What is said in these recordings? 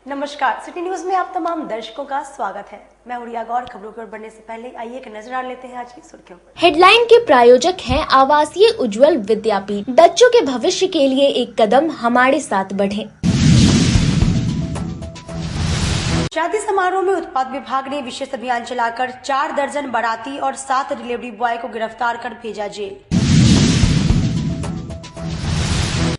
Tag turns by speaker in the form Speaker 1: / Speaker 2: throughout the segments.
Speaker 1: नमस्कार, city news में आप तमाम दर्शकों का स्वागत है। मैं उड़िया गौर। खबरों की ओर बढ़ने से पहले आइए एक नजर डाल लेते हैं आज की सुर्खियों पर।
Speaker 2: हेडलाइन के प्रायोजक हैं आवासीय उज्जवल विद्यापीठ। बच्चों के भविष्य के लिए एक कदम हमारे साथ बढ़ें।
Speaker 1: शादी समारोह में उत्पाद विभाग ने विशेष अभियान चलाकर 4 दर्जन बाराती और 7 डिलीवरी बॉय को गिरफ्तार कर भेजा जेल।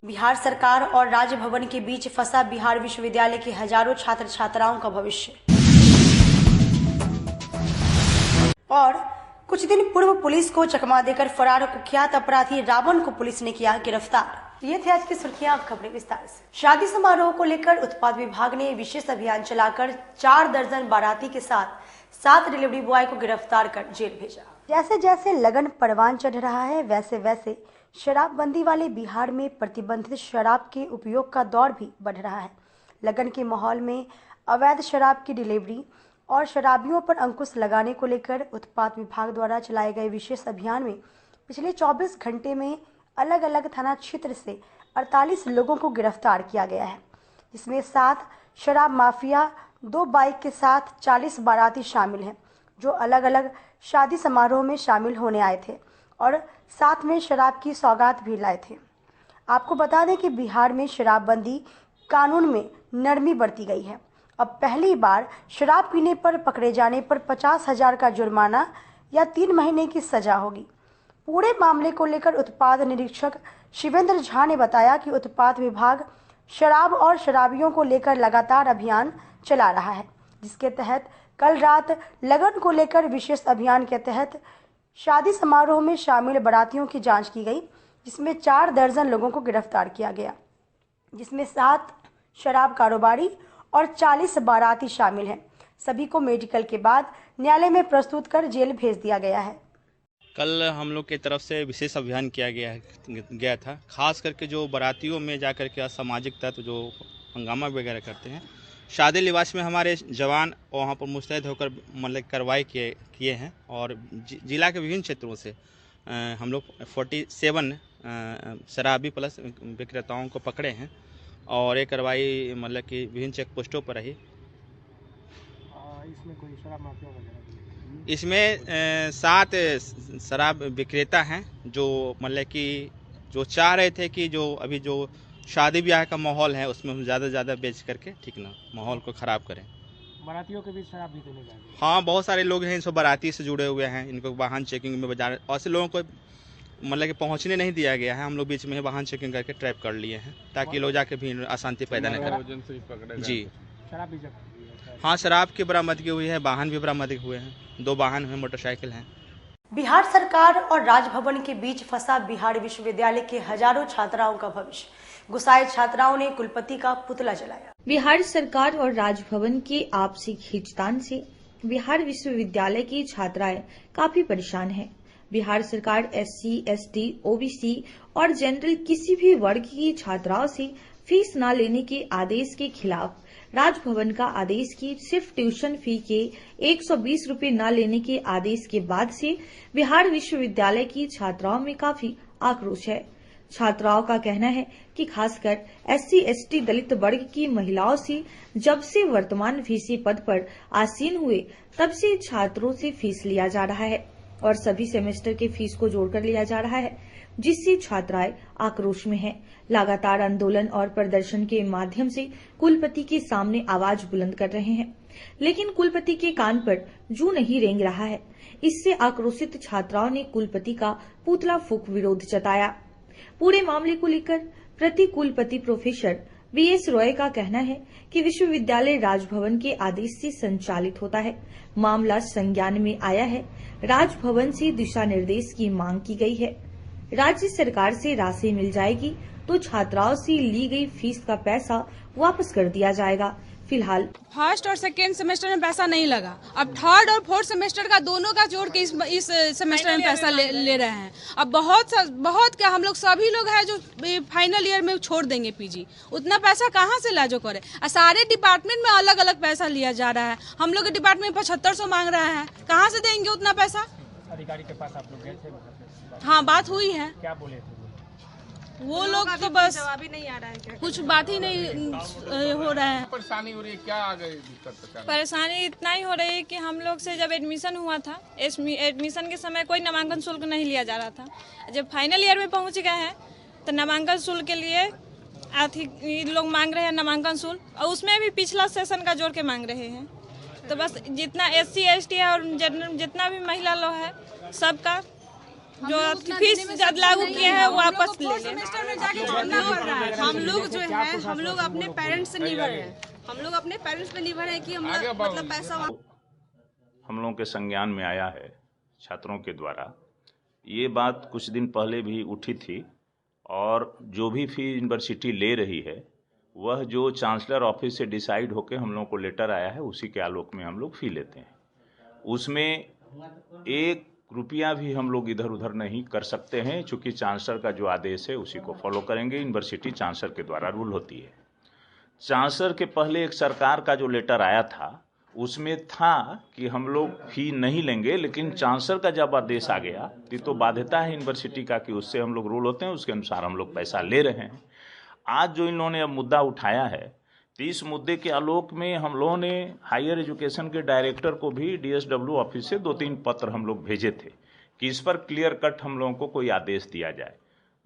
Speaker 1: बिहार सरकार और राजभवन के बीच फंसा बिहार विश्वविद्यालय के हजारों छात्र छात्राओं का भविष्य। और कुछ दिन पूर्व पुलिस को चकमा देकर फरार कुख्यात अपराधी रावण को पुलिस ने किया गिरफ्तार। ये थे आज की सुर्खियां, अब खबरें विस्तार से। शादी समारोह को लेकर उत्पाद विभाग ने विशेष अभियान चलाकर 4 दर्जन बाराती के साथ 7 डिलीवरी बॉय को गिरफ्तार कर जेल भेजा। जैसे जैसे लगन परवान चढ़ रहा है, वैसे वैसे शराबबंदी वाले बिहार में प्रतिबंधित शराब के उपयोग का दौर भी बढ़ रहा है। लगन के माहौल में अवैध शराब की डिलीवरी और शराबियों पर अंकुश लगाने को लेकर उत्पाद विभाग द्वारा चलाए गए विशेष अभियान में पिछले 24 घंटे में अलग अलग थाना क्षेत्र से 48 लोगों को गिरफ्तार किया गया है, जिसमें 7 शराब माफिया, 2 बाइक के साथ 40 बाराती शामिल हैं, जो अलग अलग शादी समारोह में शामिल होने आए थे और साथ में शराब की सौगात भी लाए थे। आपको बता दें कि बिहार में शराबबंदी कानून में नरमी बरती गई है। अब पहली बार शराब पीने पर पकड़े जाने पर 50,000 का जुर्माना या 3 महीने की सजा होगी। पूरे मामले को लेकर उत्पाद निरीक्षक शिवेंद्र झा ने बताया कि उत्पाद विभाग शराब और शराबियों को लेकर लगातार अभियान चला रहा है, जिसके तहत कल रात लगन को लेकर विशेष अभियान के तहत शादी समारोह में शामिल बारातियों की जांच की गई, जिसमें 4 दर्जन लोगों को गिरफ्तार किया गया, जिसमें 7 शराब कारोबारी और 40 बाराती शामिल हैं। सभी को मेडिकल के बाद न्यायालय में प्रस्तुत कर जेल भेज दिया गया है।
Speaker 3: कल हम लोग की तरफ से विशेष अभियान किया गया था, खास करके जो बारातियों में जाकर के असामाजिक तत्व जो हंगामा वगैरह करते हैं, शादी लिबास में हमारे जवान वहाँ पर मुस्तैद होकर मतलब कार्रवाई किए हैं और जिला के विभिन्न क्षेत्रों से हम लोग 47 शराबी प्लस विक्रेताओं को पकड़े हैं और ये कार्रवाई मतलब कि विभिन्न चेक पोस्टों पर रही।
Speaker 4: इसमें कोई शराब माफिया वगैरह?
Speaker 3: इसमें 7 शराब विक्रेता हैं जो मतलब कि जो चाह रहे थे कि जो अभी जो शादी ब्याह का माहौल है उसमें हम ज़्यादा बेच करके ठीक ना माहौल को ख़राब करें।
Speaker 4: बारातियों के बीच शराब भी देने जाएंगे?
Speaker 3: हाँ, बहुत सारे लोग हैं इनसे बाराती से जुड़े हुए हैं, इनको वाहन चेकिंग में बाजार ऐसे लोगों को मतलब कि पहुंचने नहीं दिया गया है। हम लोग बीच में वाहन चेकिंग करके ट्रैप कर लिए हैं ताकि लोग जाके भी अशांति पैदा न करें। जी
Speaker 4: शराब भी जब्त?
Speaker 3: हाँ, शराब की बरामदगी हुई है, वाहन भी बरामदगी हुए हैं, 2 वाहन हैं, मोटरसाइकिल हैं।
Speaker 1: बिहार सरकार और राजभवन के बीच फंसा बिहार विश्वविद्यालय के हजारों छात्राओं का भविष्य। गुस्साए छात्राओं ने कुलपति का पुतला जलाया।
Speaker 2: बिहार सरकार और राजभवन की आपसी खींचतान से बिहार विश्वविद्यालय की छात्राएं काफी परेशान हैं। बिहार सरकार SC, ST, OBC और जनरल किसी भी वर्ग की छात्राओं से फीस न लेने के आदेश के खिलाफ राजभवन का आदेश की सिर्फ ट्यूशन फी के 120 रुपए न लेने के आदेश के बाद से बिहार विश्वविद्यालय की छात्राओं में काफी आक्रोश है। छात्राओं का कहना है कि खासकर SC, ST दलित वर्ग की महिलाओं से जब से वर्तमान VC पद पर आसीन हुए तब से छात्रों से फीस लिया जा रहा है और सभी सेमेस्टर के फीस को जोड़कर लिया जा रहा है, जिससे छात्राएं आक्रोश में हैं। लगातार आंदोलन और प्रदर्शन के माध्यम से कुलपति के सामने आवाज बुलंद कर रहे हैं, लेकिन कुलपति के कान पर जू नहीं रेंग रहा है। इससे आक्रोशित छात्राओं ने कुलपति का पुतला फूंक विरोध जताया। पूरे मामले को लेकर प्रति कुलपति प्रोफेसर VS रॉय का कहना है कि विश्वविद्यालय राजभवन के आदेश से संचालित होता है। मामला संज्ञान में आया है। राजभवन से दिशा निर्देश की मांग की गई है। राज्य सरकार से राशि मिल जाएगी तो छात्राओं से ली गई फीस का पैसा वापस कर दिया जाएगा। फिलहाल
Speaker 5: फर्स्ट और सेकेंड सेमेस्टर में पैसा नहीं लगा, अब थर्ड और फोर्थ सेमेस्टर का दोनों का जोड़ के इस सेमेस्टर में पैसा ले रहे हैं। अब बहुत क्या हम लोग सभी लोग हैं जो फाइनल ईयर में छोड़ देंगे PG, उतना पैसा कहाँ से लाजो करे। सारे डिपार्टमेंट में अलग अलग पैसा लिया जा रहा है। हम लोग के डिपार्टमेंट 7500 मांग रहा है, कहाँ से देंगे उतना पैसा।
Speaker 4: अधिकारी के पास आप लोग गए थे?
Speaker 5: हाँ, बात हुई है।
Speaker 4: क्या बोले थे?
Speaker 5: वो लोग तो बस जवाब ही नहीं आ रहा है, क्या कुछ बात ही नहीं हो रहा है।
Speaker 6: परेशानी हो रही है, क्या आ गई दिक्कत?
Speaker 5: परेशानी इतना ही हो रही है कि हम लोग से जब एडमिशन हुआ था, एडमिशन के समय कोई नामांकन शुल्क नहीं लिया जा रहा था। जब फाइनल ईयर में पहुंच गए हैं तो नामांकन शुल्क के लिए लोग मांग रहे हैं नामांकन शुल्क, और उसमें भी पिछला सेशन का जोड़ के मांग रहे हैं। तो बस जितना SC ST है और जनरल जितना भी महिला लोग है, सबका जो फीस लागू किए हैं वो वापस ले लें।
Speaker 7: हम लोग जो है, हम लोग अपने पेरेंट्स से निर्भर हैं। हम लोग अपने पेरेंट्स पे निर्भर है कि हम मतलब पैसा
Speaker 8: हम लोगों के संज्ञान में आया है छात्रों के द्वारा। ये बात कुछ दिन पहले भी उठी थी, और जो भी फी यूनिवर्सिटी ले रही है वह जो चांसलर ऑफिस से डिसाइड होकर हम लोगों को लेटर आया है उसी के आलोक में हम लोग फी लेते हैं। उसमें 1 रुपया भी हम लोग इधर उधर नहीं कर सकते हैं, चूँकि चांसलर का जो आदेश है उसी को फॉलो करेंगे। यूनिवर्सिटी चांसलर के द्वारा रूल होती है। चांसलर के पहले एक सरकार का जो लेटर आया था उसमें था कि हम लोग फी नहीं लेंगे, लेकिन चांसलर का जब आदेश आ गया तो बाध्यता है यूनिवर्सिटी का कि उससे हम लोग रूल होते हैं, उसके अनुसार हम लोग पैसा ले रहे हैं। आज जो इन लोगों ने अब मुद्दा उठाया है, तो इस मुद्दे के आलोक में हम लोगों ने हायर एजुकेशन के डायरेक्टर को भी DSW ऑफिस से 2-3 पत्र हम लोग भेजे थे कि इस पर क्लियर कट हम लोगों को कोई आदेश दिया जाए,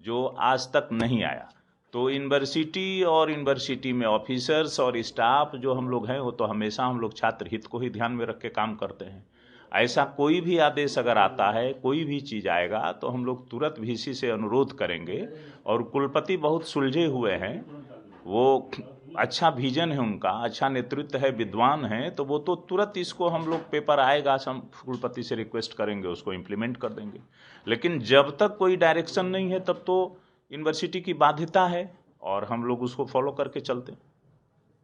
Speaker 8: जो आज तक नहीं आया। तो यूनिवर्सिटी और यूनिवर्सिटी में ऑफिसर्स और स्टाफ जो हम लोग हैं वो तो हमेशा हम लोग छात्र हित को ही ध्यान में रख के काम करते हैं। ऐसा कोई भी आदेश अगर आता है, कोई भी चीज़ आएगा, तो हम लोग तुरंत VC से अनुरोध करेंगे। और कुलपति बहुत सुलझे हुए हैं, वो अच्छा विजन है उनका, अच्छा नेतृत्व है, विद्वान है, तो वो तो तुरंत इसको हम लोग पेपर आएगा हम कुलपति से रिक्वेस्ट करेंगे, उसको इम्प्लीमेंट कर देंगे। लेकिन जब तक कोई डायरेक्शन नहीं है तब तो यूनिवर्सिटी की बाध्यता है और हम लोग उसको फॉलो करके चलते हैं।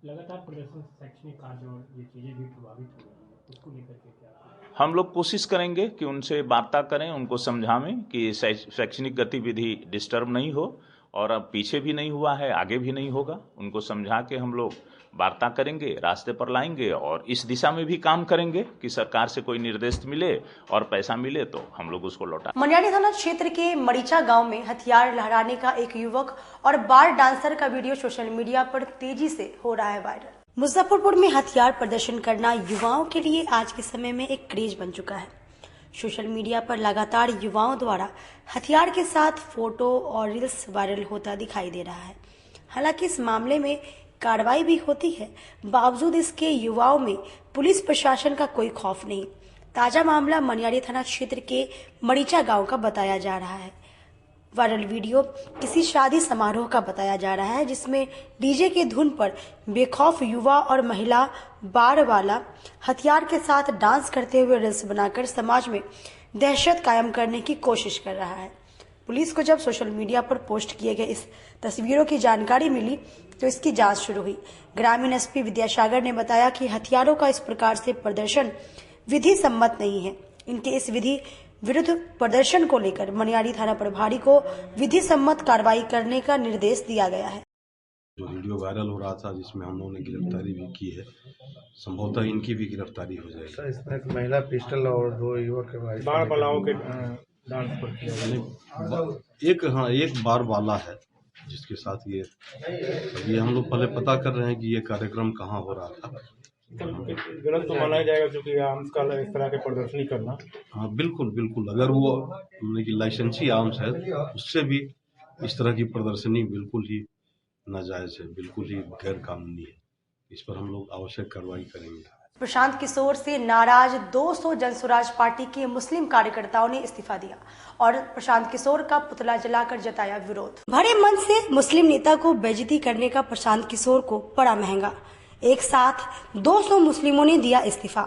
Speaker 4: लगातार प्रदर्शन शैक्षणिक कार्य और ये चीजें भी प्रभावित हो रही हैं, उसको लेकर के क्या
Speaker 8: हम लोग कोशिश करेंगे कि उनसे वार्ता करें, उनको समझावें कि शैक्षणिक गतिविधि डिस्टर्ब नहीं हो, और अब पीछे भी नहीं हुआ है, आगे भी नहीं होगा। उनको समझा के हम लोग वार्ता करेंगे, रास्ते पर लाएंगे, और इस दिशा में भी काम करेंगे कि सरकार से कोई निर्देश मिले और पैसा मिले तो हम लोग उसको लौटा।
Speaker 1: मनियारी थाना क्षेत्र के मरीचा गांव में हथियार लहराने का एक युवक और बार डांसर का वीडियो सोशल मीडिया पर तेजी से हो रहा है वायरल। मुजफ्फरपुर में हथियार प्रदर्शन करना युवाओं के लिए आज के समय में एक क्रेज बन चुका है। सोशल मीडिया पर लगातार युवाओं द्वारा हथियार के साथ फोटो और रील्स वायरल होता दिखाई दे रहा है। हालांकि इस मामले में कार्रवाई भी होती है, बावजूद इसके युवाओं में पुलिस प्रशासन का कोई खौफ नहीं। ताजा मामला मनियारी थाना क्षेत्र के मरीचा गांव का बताया जा रहा है। वायरल वीडियो किसी शादी समारोह का बताया जा रहा है, जिसमें डीजे के धुन पर बेखौफ युवा और महिला बार वाला हथियार के साथ डांस करते हुए रील्स बनाकर समाज में दहशत कायम करने की कोशिश कर रहा है। पुलिस को जब सोशल मीडिया पर पोस्ट किए गए इस तस्वीरों की जानकारी मिली तो इसकी जांच शुरू हुई। ग्रामीण SP विद्यासागर ने बताया कि हथियारों का इस प्रकार से प्रदर्शन विधि सम्मत नहीं है। इनके इस विधि विरुद्ध प्रदर्शन को लेकर मनियारी थाना प्रभारी को विधि सम्मत कार्रवाई करने का निर्देश दिया गया है।
Speaker 9: जो वीडियो वायरल हो रहा था, जिसमें हम लोगों ने गिरफ्तारी भी की है, संभवतः इनकी भी गिरफ्तारी हो जाएगी।
Speaker 10: सर, इसमें एक महिला पिस्टल और 2 युवक के
Speaker 4: बार बलाओं के डांस पर किया।
Speaker 9: एक बार वाला है जिसके साथ ये हम लोग पहले पता कर रहे हैं कि ये कार्यक्रम कहाँ हो रहा था।
Speaker 4: गलत तो माना जाएगा क्योंकि आर्म्स का इस तरह के प्रदर्शनी करना।
Speaker 9: हाँ, बिल्कुल बिल्कुल। अगर वो लाइसेंसी आर्म्स है, उससे भी इस तरह की प्रदर्शनी बिल्कुल ही नाजायज है, बिल्कुल ही गैर कानूनी है। इस पर हम लोग आवश्यक कार्रवाई करेंगे।
Speaker 1: प्रशांत किशोर से नाराज 200 जनसुराज पार्टी के मुस्लिम कार्यकर्ताओं ने इस्तीफा दिया और प्रशांत किशोर का पुतला जलाकर जताया विरोध। भरे मन से मुस्लिम नेता को बेइज्जती करने का प्रशांत किशोर को पड़ा महंगा। एक साथ 200 मुस्लिमों ने दिया इस्तीफा।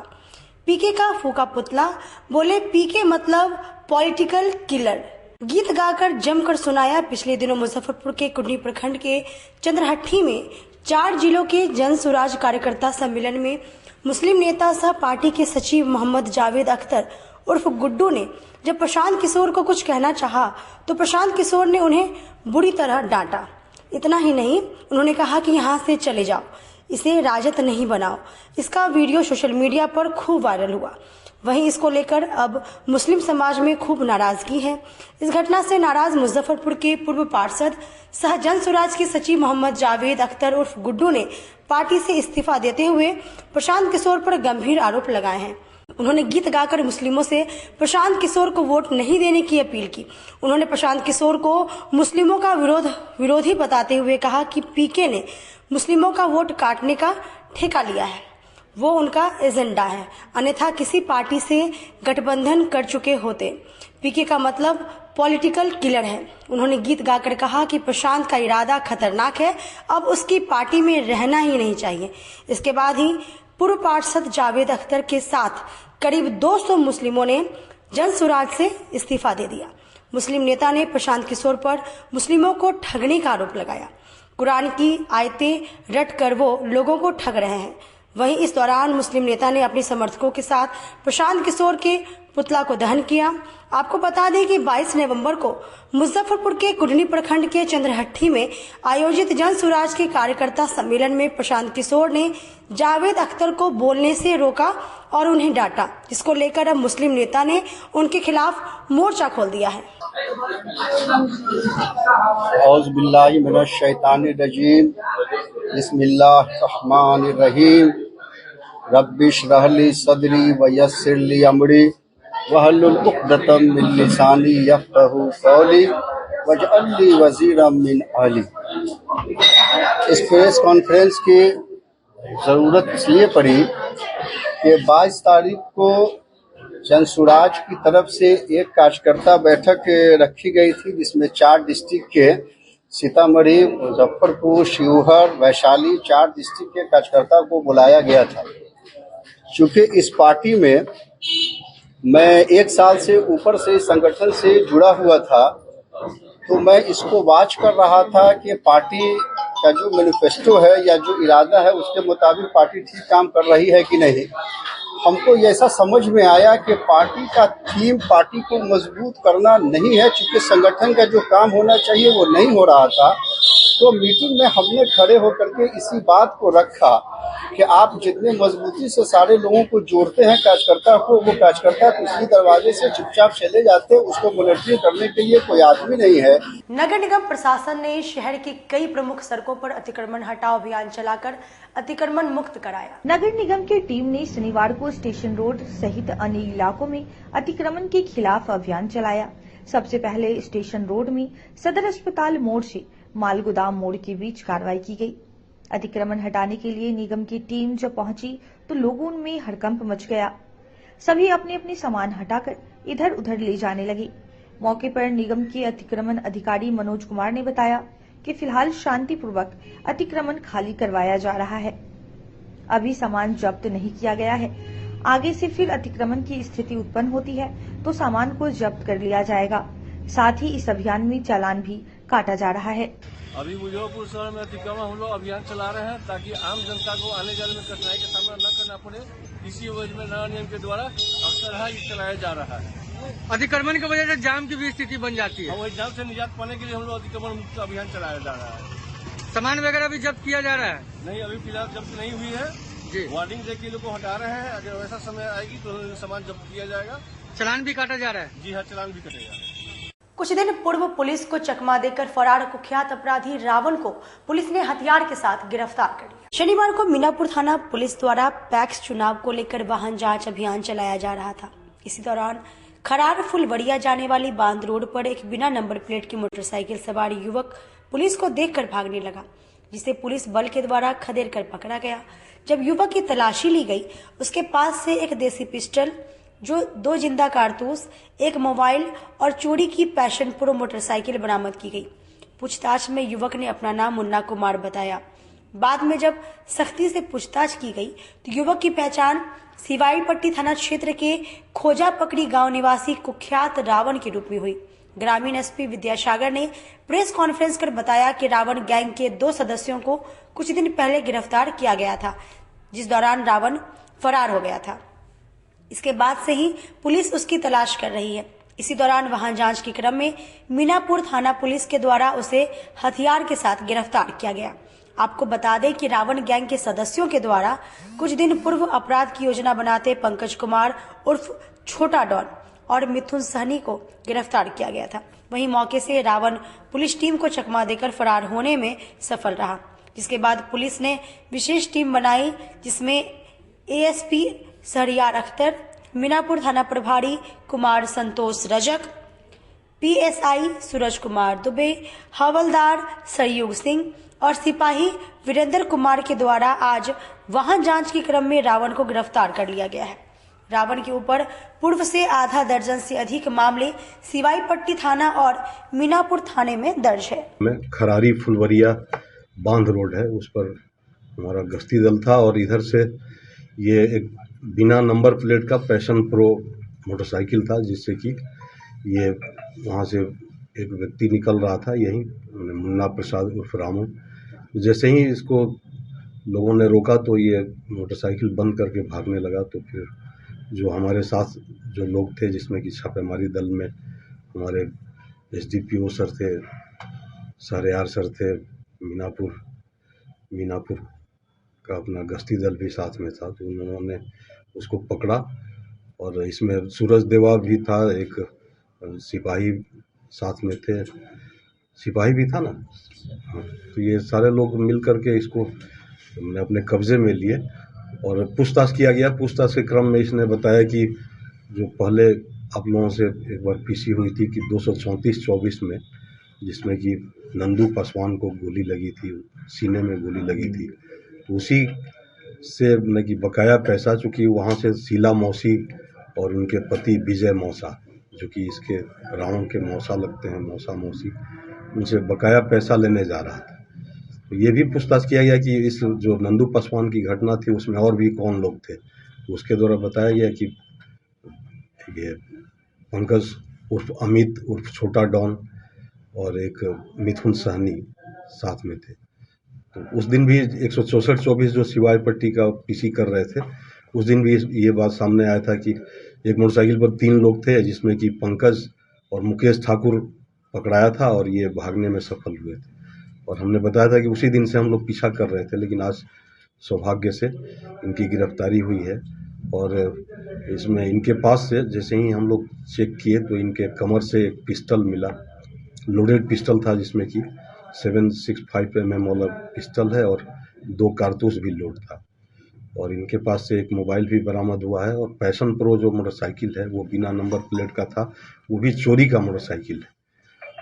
Speaker 1: पीके का फूका पुतला, बोले पीके मतलब पॉलिटिकल किलर। गीत गाकर जमकर सुनाया। पिछले दिनों मुजफ्फरपुर के कुंडी प्रखंड के चंद्रहट्टी में 4 जिलों के जनसुराज कार्यकर्ता सम्मेलन में मुस्लिम नेता सह पार्टी के सचिव मोहम्मद जावेद अख्तर उर्फ गुड्डू ने जब प्रशांत किशोर को कुछ कहना चाहा तो प्रशांत किशोर ने उन्हें बुरी तरह डांटा। इतना ही नहीं, उन्होंने कहा कि यहाँ से चले जाओ। इसे राजत नहीं बनाओ। इसका वीडियो सोशल मीडिया पर खूब वायरल हुआ। वहीं इसको लेकर अब मुस्लिम समाज में खूब नाराजगी है। इस घटना से नाराज मुजफ्फरपुर के पूर्व पार्षद सह जन स्वराज के सचिव मोहम्मद जावेद अख्तर उर्फ गुड्डू ने पार्टी से इस्तीफा देते हुए प्रशांत किशोर पर गंभीर आरोप लगाए हैं। उन्होंने गीत गाकर मुस्लिमों से प्रशांत किशोर को वोट नहीं देने की अपील की। उन्होंने प्रशांत किशोर को मुस्लिमों का विरोधी बताते हुए कहा कि पीके ने मुस्लिमों का वोट काटने का ठेका लिया है, वो उनका एजेंडा है, अन्यथा किसी पार्टी से गठबंधन कर चुके होते। पीके का मतलब पॉलिटिकल किलर है। उन्होंने गीत गाकर कहा कि प्रशांत का इरादा खतरनाक है, अब उसकी पार्टी में रहना ही नहीं चाहिए। इसके बाद ही पूर्व पार्षद जावेद अख्तर के साथ करीब 200 मुस्लिमों ने जन स्वराज से इस्तीफा दे दिया। मुस्लिम नेता ने प्रशांत किशोर पर मुस्लिमों को ठगने का आरोप लगाया। कुरान की आयतें रट कर वो लोगों को ठग रहे हैं। वहीं इस दौरान मुस्लिम नेता ने अपने समर्थकों के साथ प्रशांत किशोर के पुतला को दहन किया। आपको बता दें कि 22 नवंबर को मुजफ्फरपुर के कुढ़नी प्रखंड के चंद्रहट्टी में आयोजित जन स्वराज के कार्यकर्ता सम्मेलन में प्रशांत किशोर ने जावेद अख्तर को बोलने से रोका और उन्हें डांटा, जिसको लेकर अब मुस्लिम नेता ने उनके खिलाफ मोर्चा खोल दिया है।
Speaker 11: औज़ुबिल्लाहि मिनश्शैतानिर्रजीम, बिस्मिल्लाहिर्रहमानिर्रहीम, रब्बिश्रह ली सदरी व यस्सिर ली अमरी वहल्लुल उक़दतम मिन लिसानी यफ़क़हू क़ौली वजअल ली वज़ीरम मिन अहली। इस प्रेस कॉन्फ्रेंस की ज़रूरत इसलिए पड़ी कि 22 तारीख को जन स्वराज की तरफ से एक कार्यकर्ता बैठक रखी गई थी, जिसमें 4 डिस्ट्रिक्ट के सीतामढ़ी, मुजफ्फरपुर, शिवहर, वैशाली 4 डिस्ट्रिक्ट के कार्यकर्ता को बुलाया गया था। चूँकि इस पार्टी में मैं 1 साल से ऊपर से संगठन से जुड़ा हुआ था, तो मैं इसको वाच कर रहा था कि पार्टी का जो मैनिफेस्टो है या जो इरादा है उसके मुताबिक पार्टी ठीक काम कर रही है कि नहीं। हमको ऐसा समझ में आया कि पार्टी का थीम पार्टी को मजबूत करना नहीं है, चूँकि संगठन का जो काम होना चाहिए वो नहीं हो रहा था। तो मीटिंग में हमने खड़े होकर के इसी बात को रखा कि आप जितने मजबूती से सारे लोगों को जोड़ते हैं कार्यकर्ता को, वो कार्यकर्ता पिछले दरवाजे से चुपचाप चले जाते हैं, उसको मॉनिटरिंग करने के लिए कोई आदमी नहीं है।
Speaker 1: नगर निगम प्रशासन ने शहर की कई प्रमुख सड़कों पर अतिक्रमण हटाओ अभियान चलाकर अतिक्रमण मुक्त कराया।
Speaker 2: नगर निगम की टीम ने शनिवार को स्टेशन रोड सहित अन्य इलाकों में अतिक्रमण के खिलाफ अभियान चलाया। सबसे पहले स्टेशन रोड में सदर अस्पताल मोड़ से माल गोदाम मोड़ के बीच कार्रवाई की गई। अतिक्रमण हटाने के लिए निगम की टीम जब पहुंची तो लोगों में हड़कंप मच गया। सभी अपने अपने सामान हटाकर इधर उधर ले जाने लगे। मौके पर निगम के अतिक्रमण अधिकारी मनोज कुमार ने बताया कि फिलहाल शांतिपूर्वक अतिक्रमण खाली करवाया जा रहा है। अभी सामान जब्त नहीं किया गया है। आगे से फिर अतिक्रमण की स्थिति उत्पन्न होती है तो सामान को जब्त कर लिया जाएगा। साथ ही इस अभियान में चालान भी काटा जा रहा है।
Speaker 12: अभी मुजफ्फरपुर शहर में अतिक्रमण हम लोग अभियान चला रहे हैं ताकि आम जनता को आने जाने में कठिनाई का सामना न करना पड़े। इसी वजह में नगर निगम के द्वारा अक्सर ये चलाया जा रहा है।
Speaker 13: अतिक्रमण की वजह से जाम की भी स्थिति बन जाती है।
Speaker 12: वही जाम से निजात पाने के लिए हम लोग अतिक्रमण मुक्त अभियान चलाया जा रहा है।
Speaker 13: सामान वगैरह भी जब्त किया जा रहा है?
Speaker 12: नहीं, अभी फिलहाल जब्त नहीं हुई है जी। वार्निंग देके लोग को हटा रहे हैं। अगर वैसा समय आएगी तो सामान जब्त किया जाएगा।
Speaker 13: चालान भी काटा जा रहा है?
Speaker 12: जी हाँ, चालान भी कटेगा।
Speaker 1: कुछ दिन पूर्व पुलिस को चकमा देकर फरार कुख्यात अपराधी रावण को पुलिस ने हथियार के साथ गिरफ्तार कर लिया। शनिवार को मीनापुर थाना पुलिस द्वारा पैक्स चुनाव को लेकर वाहन जांच अभियान चलाया जा रहा था। इसी दौरान खरार फुलवड़िया जाने वाली बांध रोड पर एक बिना नंबर प्लेट की मोटरसाइकिल सवार युवक पुलिस को देखकर भागने लगा, जिसे पुलिस बल के द्वारा खदेड़ कर पकड़ा गया। जब युवक की तलाशी ली गई, उसके पास से एक देसी पिस्टल, जो 2 जिंदा कारतूस, एक मोबाइल और चोरी की पैशन प्रो मोटरसाइकिल बरामद की गई। पूछताछ में युवक ने अपना नाम मुन्ना कुमार बताया। बाद में जब सख्ती से पूछताछ की गई तो युवक की पहचान सिवाईपट्टी थाना क्षेत्र के खोजा पकड़ी गांव निवासी कुख्यात रावण के रूप में हुई। ग्रामीण एसपी विद्यासागर ने प्रेस कॉन्फ्रेंस कर बताया कि रावण गैंग के 2 सदस्यों को कुछ दिन पहले गिरफ्तार किया गया था, जिस दौरान रावण फरार हो गया था। इसके बाद से ही पुलिस उसकी तलाश कर रही है। इसी दौरान वाहन जांच के क्रम में मीनापुर थाना पुलिस के द्वारा उसे हथियार के साथ गिरफ्तार किया गया। आपको बता दें कि रावण गैंग के सदस्यों के द्वारा कुछ दिन पूर्व अपराध की योजना बनाते पंकज कुमार उर्फ छोटा डॉन और मिथुन सहनी को गिरफ्तार किया गया था। वहीं मौके से रावण पुलिस टीम को चकमा देकर फरार होने में सफल रहा, जिसके बाद पुलिस ने विशेष टीम बनाई, जिसमें एएसपी शहरियार अख्तर, मीनापुर थाना प्रभारी कुमार संतोष रजक, पीएसआई सूरज कुमार दुबे, हवलदार सरयुग सिंह और सिपाही वीरेंद्र कुमार के द्वारा आज वाहन जांच के क्रम में रावण को गिरफ्तार कर लिया गया है। रावण के ऊपर पूर्व से आधा दर्जन से अधिक मामले सिवाईपट्टी थाना और मीनापुर थाने में दर्ज है।
Speaker 9: खरारी फुलवरिया बांध रोड है, उस पर हमारा गश्ती दल था और इधर से ये एक बिना नंबर प्लेट का पैशन प्रो मोटरसाइकिल था, जिससे कि ये वहाँ से एक व्यक्ति निकल रहा था, यही मुन्ना प्रसाद उर्फ रामू। जैसे ही इसको लोगों ने रोका तो ये मोटरसाइकिल बंद करके भागने लगा। तो फिर जो हमारे साथ जो लोग थे, जिसमें कि छापेमारी दल में हमारे एसडीपीओ सर थे, शहरियार सर थे, मीनापुर का अपना गश्ती दल भी साथ में था, तो उन्होंने उसको पकड़ा। और इसमें सूरज देवा भी था, एक सिपाही साथ में थे, सिपाही भी था ना। तो ये सारे लोग मिल करके इसको हमने अपने कब्जे में लिए और पूछताछ किया गया। पूछताछ के क्रम में इसने बताया कि जो पहले आप लोगों से एक बार पीसी हुई थी कि 234-24 में, जिसमें कि नंदू पासवान को गोली लगी थी, सीने में गोली लगी थी, तो उसी से मतलब कि बकाया पैसा, चूँकि वहाँ से शीला मौसी और उनके पति विजय मौसा, जो कि इसके रावण के मौसा लगते हैं, मौसी, उनसे बकाया पैसा लेने जा रहा था। तो ये भी पूछताछ किया गया कि इस जो नंदू पासवान की घटना थी उसमें और भी कौन लोग थे। तो उसके द्वारा बताया गया कि ये पंकज उर्फ अमित उर्फ छोटा डॉन और एक मिथुन सहनी साथ में थे। तो उस दिन भी 164-24 जो सिवाईपट्टी का पीसी कर रहे थे, उस दिन भी ये बात सामने आया था कि एक मोटरसाइकिल पर 3 लोग थे, जिसमें कि पंकज और मुकेश ठाकुर पकड़ाया था और ये भागने में सफल हुए थे। और हमने बताया था कि उसी दिन से हम लोग पीछा कर रहे थे, लेकिन आज सौभाग्य से इनकी गिरफ्तारी हुई है। और इसमें इनके पास से जैसे ही हम लोग चेक किए तो इनके कमर से एक पिस्टल मिला, लोडेड पिस्टल था, जिसमें कि 765 mm वाला पिस्टल है और 2 कारतूस भी लोड था। और इनके पास से एक मोबाइल भी बरामद हुआ है। और पैशन प्रो जो मोटरसाइकिल है वो बिना नंबर प्लेट का था, वो भी चोरी का मोटरसाइकिल है।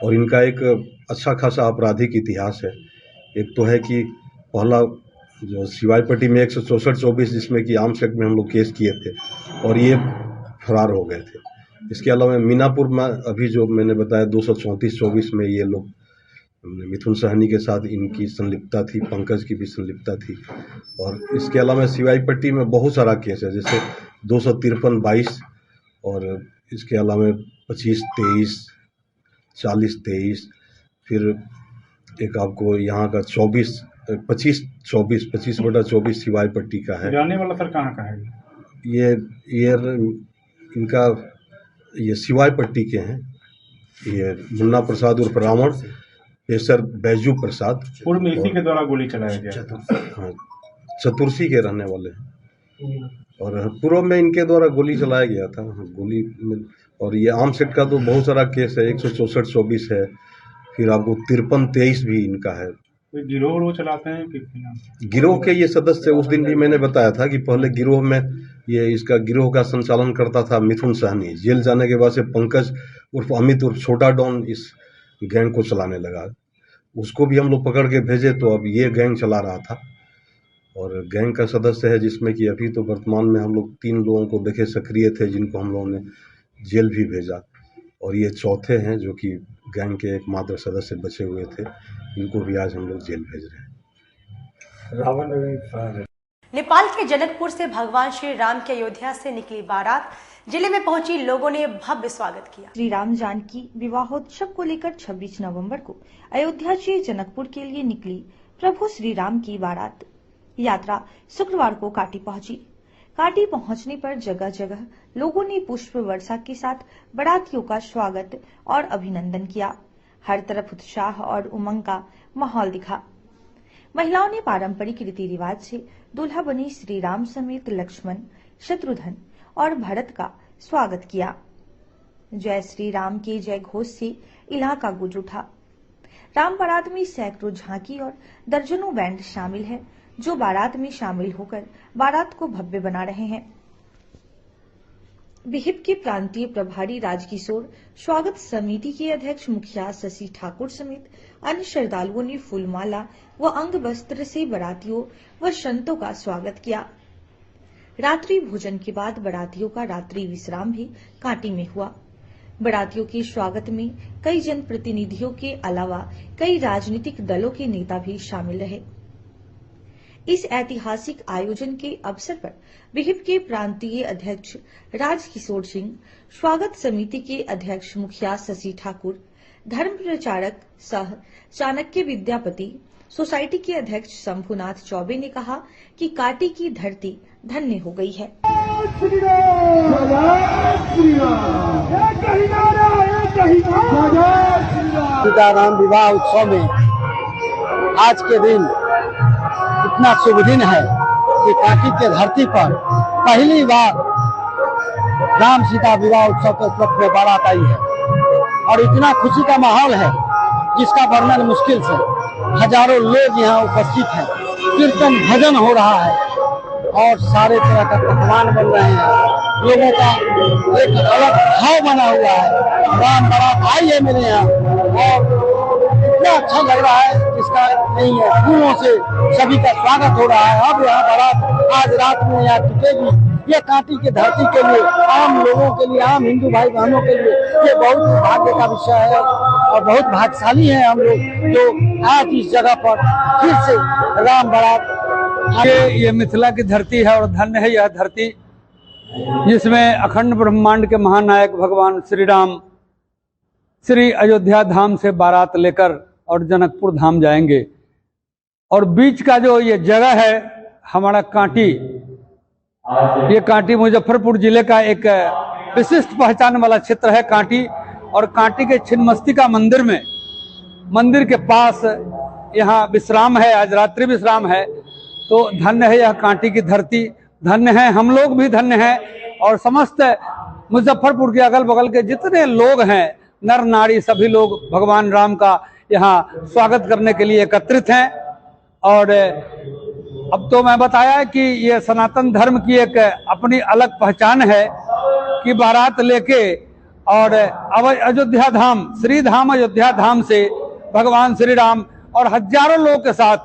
Speaker 9: और इनका एक अच्छा खासा आपराधिक इतिहास है। एक तो है कि पहला जो सिवाईपट्टी में 164-24 जिसमें कि आर्म्स एक्ट में हम लोग केस किए थे और ये फरार हो गए थे। इसके अलावा मीनापुर में अभी जो मैंने बताया 234-24 में ये लोग मिथुन सहनी के साथ इनकी संलिप्तता थी, पंकज की भी संलिप्तता थी। और इसके अलावा सिवाईपट्टी में बहुत सारा केस है, जैसे 253-22 और इसके अलावा 25-23, 40-23, फिर एक आपको यहाँ का 25/24 सिवाईपट्टी का है।
Speaker 14: जाने वाला सर कहाँ का है?
Speaker 9: ये इनका ये सिवाईपट्टी के हैं। ये मुन्ना प्रसाद उर्फ रावण, पेशर बैजू प्रसाद,
Speaker 14: पूर्व में इसी के द्वारा गोली चलाया गया।
Speaker 9: हाँ, चतुर्सी के रहने वाले हैं और पूर्व में इनके द्वारा गोली चलाया गया था गोली में। और ये आम सेट का तो बहुत सारा केस है, 164-24 है, फिर आपको 53-23 भी इनका है।
Speaker 14: गिरोह चलाते हैं कि
Speaker 9: गिरोह के ये सदस्य, उस दिन भी मैंने बताया था कि पहले गिरोह में ये इसका गिरोह का संचालन करता था मिथुन सहनी। जेल जाने के बाद से पंकज उर्फ अमित उर्फ छोटा डॉन इस गैंग को चलाने लगा। उसको भी हम लोग पकड़ के भेजे तो अब ये गैंग चला रहा था। और गैंग का सदस्य है जिसमें कि अभी तो वर्तमान में हम लोग 3 लोगों को देखे सक्रिय थे, जिनको हम लोगों ने जेल भी भेजा। और ये चौथे हैं जो कि गैंग के एकमात्र सदस्य बचे हुए थे, इनको भी आज हम लोग जेल भेज रहे हैं।
Speaker 1: नेपाल के जनकपुर से भगवान श्री राम के अयोध्या से निकली बारात जिले में पहुंची, लोगों ने भव्य स्वागत किया।
Speaker 2: श्री राम जानकी विवाहोत्सव को लेकर 26 नवंबर को अयोध्या से जनकपुर के लिए निकली प्रभु श्री राम की बारात यात्रा शुक्रवार को काटी पहुंची। काटी पहुंचने पर जगह जगह लोगों ने पुष्प वर्षा के साथ बारातियों का स्वागत और अभिनंदन किया। हर तरफ उत्साह और उमंग का माहौल दिखा। महिलाओं ने पारंपरिक रीति रिवाज से दूल्हा बने श्री राम समेत लक्ष्मण, शत्रुघ्न और भरत का स्वागत किया। जय श्री राम के जय घोष से इलाका गूंज उठा। राम बारात में सैकड़ों झांकी और दर्जनों बैंड शामिल है, जो बारात में शामिल होकर बारात को भव्य बना रहे हैं। बिहिप के प्रांतीय प्रभारी राजकिशोर, स्वागत समिति के अध्यक्ष मुखिया शशि ठाकुर समेत अन्य श्रद्धालुओं ने फूलमाला व अंग वस्त्र से बारातियों व संतों का स्वागत किया। रात्रि भोजन के बाद बारातियों का रात्रि विश्राम भी कांटी में हुआ। बारातियों के स्वागत में कई जनप्रतिनिधियों के अलावा कई राजनीतिक दलों के नेता भी शामिल रहे। इस ऐतिहासिक आयोजन के अवसर पर बिहिप के प्रांतीय अध्यक्ष राजकिशोर सिंह, स्वागत समिति के अध्यक्ष मुखिया शशि ठाकुर, धर्म प्रचारक सह चाणक्य विद्यापति सोसाइटी के अध्यक्ष शंभुनाथ चौबे ने कहा कि काटी की धरती धन्य हो गई है।
Speaker 11: सीताराम विवाह उत्सव में आज के दिन इतना शुभ दिन है कि काटी के धरती पर पहली बार राम सीता विवाह उत्सव के उपलक्ष्य में बारात आई है और इतना खुशी का माहौल है जिसका वर्णन मुश्किल से। हजारों लोग यहाँ उपस्थित हैं, कीर्तन भजन हो रहा है और सारे तरह का पकवान बन रहे हैं। लोगों का एक अलग भाव बना हुआ है। राम बारात आई है मेरे यहाँ और इतना अच्छा लग रहा है जिसका नहीं है। फूलों से सभी का स्वागत हो रहा है। अब यहाँ बारात आज रात में यहाँ टूटेगी। ये कांटी की धरती के लिए, आम लोगों के लिए, आम हिंदू भाई बहनों के लिए ये बहुत भाग्य का विषय है और बहुत भाग्यशाली है हम लोग जो आज इस जगह पर फिर से राम बारात।
Speaker 15: ये मिथिला की धरती है और धन्य है यह धरती जिसमें अखंड ब्रह्मांड के महानायक भगवान श्री राम श्री अयोध्या धाम से बारात लेकर और जनकपुर धाम जाएंगे। और बीच का जो ये जगह है हमारा कांटी, ये कांटी मुजफ्फरपुर जिले का एक विशिष्ट पहचान वाला क्षेत्र है कांटी। और कांटी के छिन्नमस्तिका मंदिर में, मंदिर के पास यहाँ विश्राम है, आज रात्रि विश्राम है। तो धन्य है यह कांटी की धरती, धन्य है हम लोग भी धन्य हैं और समस्त मुजफ्फरपुर के अगल बगल के जितने लोग हैं, नर नारी सभी लोग भगवान राम का यहाँ स्वागत करने के लिए एकत्रित हैं। और अब तो मैं बताया कि ये सनातन धर्म की एक अपनी अलग पहचान है कि बारात लेके और अयोध्या धाम, श्री धाम अयोध्या धाम से भगवान श्री राम और हजारों लोग के साथ